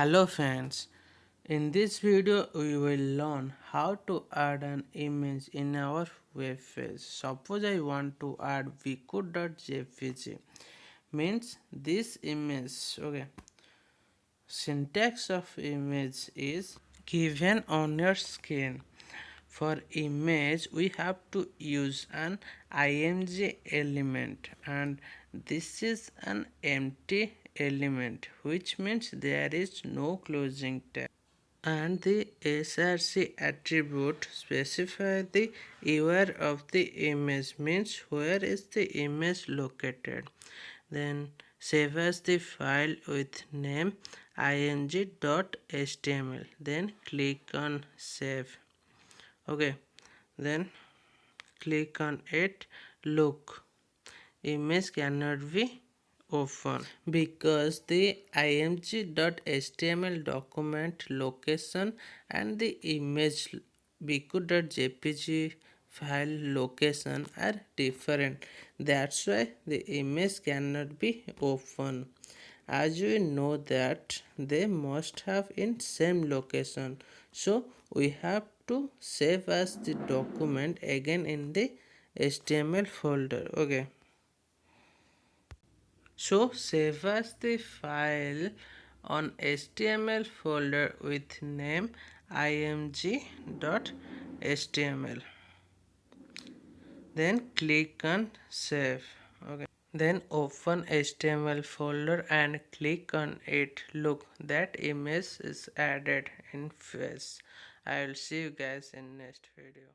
Hello friends, in this video we will learn how to add an image in our web page. Suppose I want to add vico.jpg, means this image. Okay, syntax of image is given on your screen. For image we have to use an img element, and this is an empty element, which means there is no closing tag, and the src attribute specify the URL of the image, means where is the image located. Then save as the file with name img.html, then click on save. Okay, then click on it. Look, image cannot be open because the img.html document location and the image biku.jpg file location are different. That's why the image cannot be open. As we know that they must have in same location, so we have to save as the document again in the html folder. Okay, so save as the file on html folder with name img.html, then click on save. Okay, then open html folder and click on it. Look, that image is added in face. I will see you guys in next video.